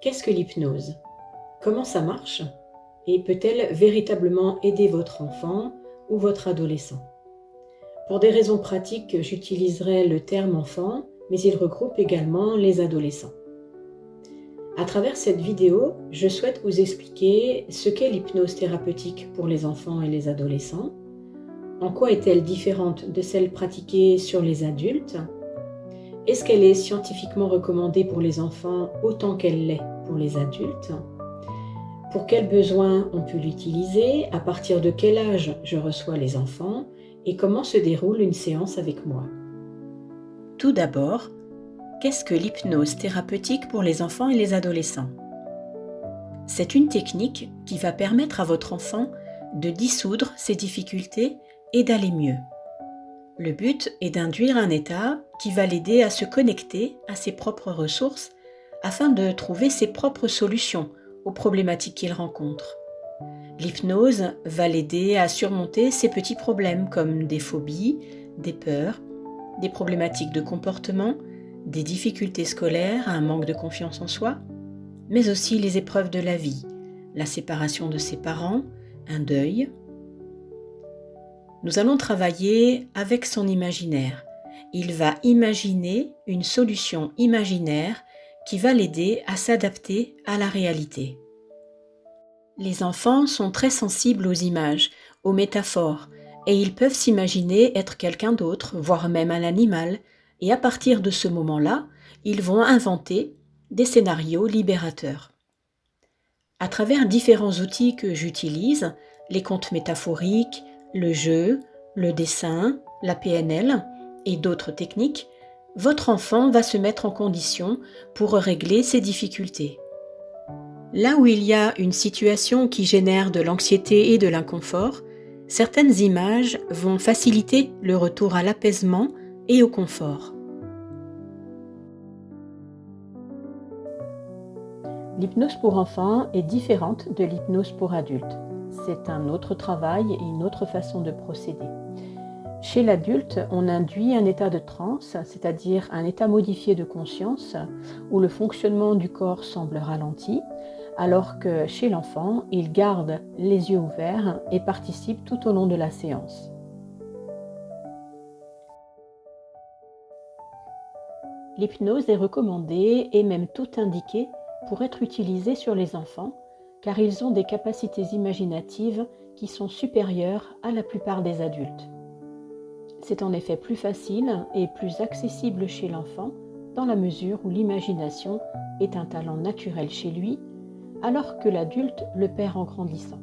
Qu'est-ce que l'hypnose? Comment ça marche? Et peut-elle véritablement aider votre enfant ou votre adolescent? Pour des raisons pratiques, j'utiliserai le terme enfant, mais il regroupe également les adolescents. À travers cette vidéo, je souhaite vous expliquer ce qu'est l'hypnose thérapeutique pour les enfants et les adolescents, en quoi est-elle différente de celle pratiquée sur les adultes, est-ce qu'elle est scientifiquement recommandée pour les enfants autant qu'elle l'est pour les adultes, pour quels besoins on peut l'utiliser, à partir de quel âge je reçois les enfants et comment se déroule une séance avec moi. Tout d'abord, qu'est-ce que l'hypnose thérapeutique pour les enfants et les adolescents? C'est une technique qui va permettre à votre enfant de dissoudre ses difficultés et d'aller mieux. Le but est d'induire un état qui va l'aider à se connecter à ses propres ressources afin de trouver ses propres solutions aux problématiques qu'il rencontre. L'hypnose va l'aider à surmonter ses petits problèmes comme des phobies, des peurs, des problématiques de comportement, des difficultés scolaires, un manque de confiance en soi, mais aussi les épreuves de la vie, la séparation de ses parents, un deuil. Nous allons travailler avec son imaginaire. Il va imaginer une solution imaginaire qui va l'aider à s'adapter à la réalité. Les enfants sont très sensibles aux images, aux métaphores, et ils peuvent s'imaginer être quelqu'un d'autre, voire même un animal, et à partir de ce moment-là, ils vont inventer des scénarios libérateurs. À travers différents outils que j'utilise, les contes métaphoriques, le jeu, le dessin, la PNL et d'autres techniques, votre enfant va se mettre en condition pour régler ses difficultés. Là où il y a une situation qui génère de l'anxiété et de l'inconfort, certaines images vont faciliter le retour à l'apaisement et au confort. L'hypnose pour enfants est différente de l'hypnose pour adultes. C'est un autre travail et une autre façon de procéder. Chez l'adulte, on induit un état de transe, c'est-à-dire un état modifié de conscience, où le fonctionnement du corps semble ralenti, alors que chez l'enfant, il garde les yeux ouverts et participe tout au long de la séance. L'hypnose est recommandée et même tout indiquée pour être utilisée sur les enfants, car ils ont des capacités imaginatives qui sont supérieures à la plupart des adultes. C'est en effet plus facile et plus accessible chez l'enfant dans la mesure où l'imagination est un talent naturel chez lui, alors que l'adulte le perd en grandissant.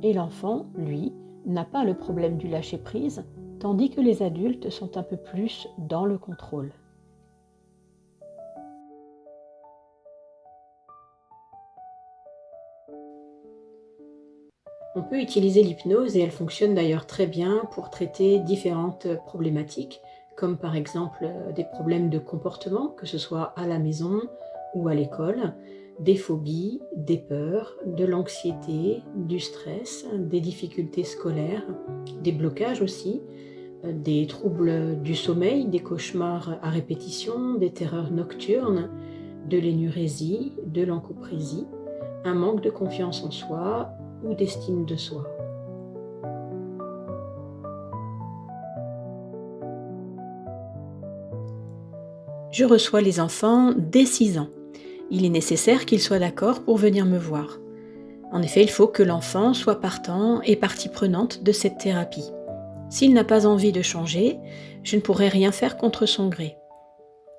Et l'enfant, lui, n'a pas le problème du lâcher-prise, tandis que les adultes sont un peu plus dans le contrôle. On peut utiliser l'hypnose et elle fonctionne d'ailleurs très bien pour traiter différentes problématiques, comme par exemple des problèmes de comportement, que ce soit à la maison ou à l'école, des phobies, des peurs, de l'anxiété, du stress, des difficultés scolaires, des blocages aussi, des troubles du sommeil, des cauchemars à répétition, des terreurs nocturnes, de l'énurésie, de l'encoprésie, un manque de confiance en soi ou d'estime de soi. Je reçois les enfants dès 6 ans. Il est nécessaire qu'ils soient d'accord pour venir me voir. En effet, il faut que l'enfant soit partant et partie prenante de cette thérapie. S'il n'a pas envie de changer, je ne pourrai rien faire contre son gré.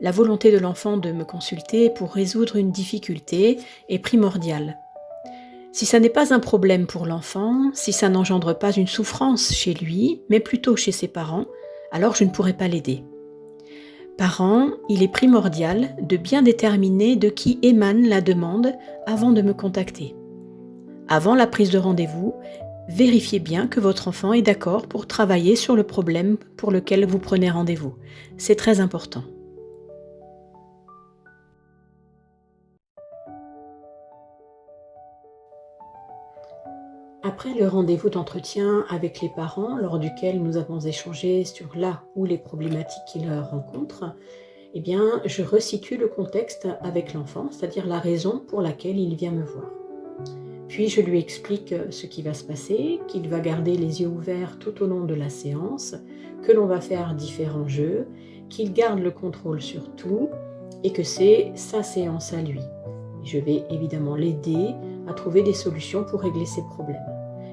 La volonté de l'enfant de me consulter pour résoudre une difficulté est primordiale. Si ça n'est pas un problème pour l'enfant, si ça n'engendre pas une souffrance chez lui, mais plutôt chez ses parents, alors je ne pourrai pas l'aider. Parents, il est primordial de bien déterminer de qui émane la demande avant de me contacter. Avant la prise de rendez-vous, vérifiez bien que votre enfant est d'accord pour travailler sur le problème pour lequel vous prenez rendez-vous. C'est très important. Après le rendez-vous d'entretien avec les parents, lors duquel nous avons échangé sur là ou les problématiques qu'ils rencontrent, eh bien, je resitue le contexte avec l'enfant, c'est-à-dire la raison pour laquelle il vient me voir. Puis je lui explique ce qui va se passer, qu'il va garder les yeux ouverts tout au long de la séance, que l'on va faire différents jeux, qu'il garde le contrôle sur tout et que c'est sa séance à lui. Je vais évidemment l'aider à trouver des solutions pour régler ses problèmes.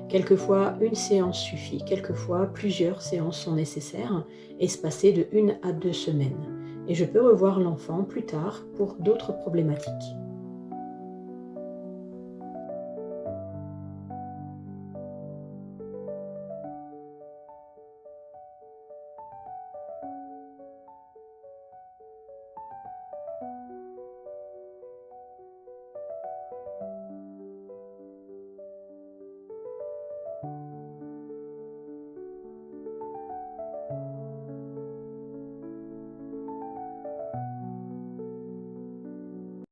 Quelquefois, une séance suffit, quelquefois, plusieurs séances sont nécessaires, espacées de 1 à 2 semaines. Et je peux revoir l'enfant plus tard pour d'autres problématiques.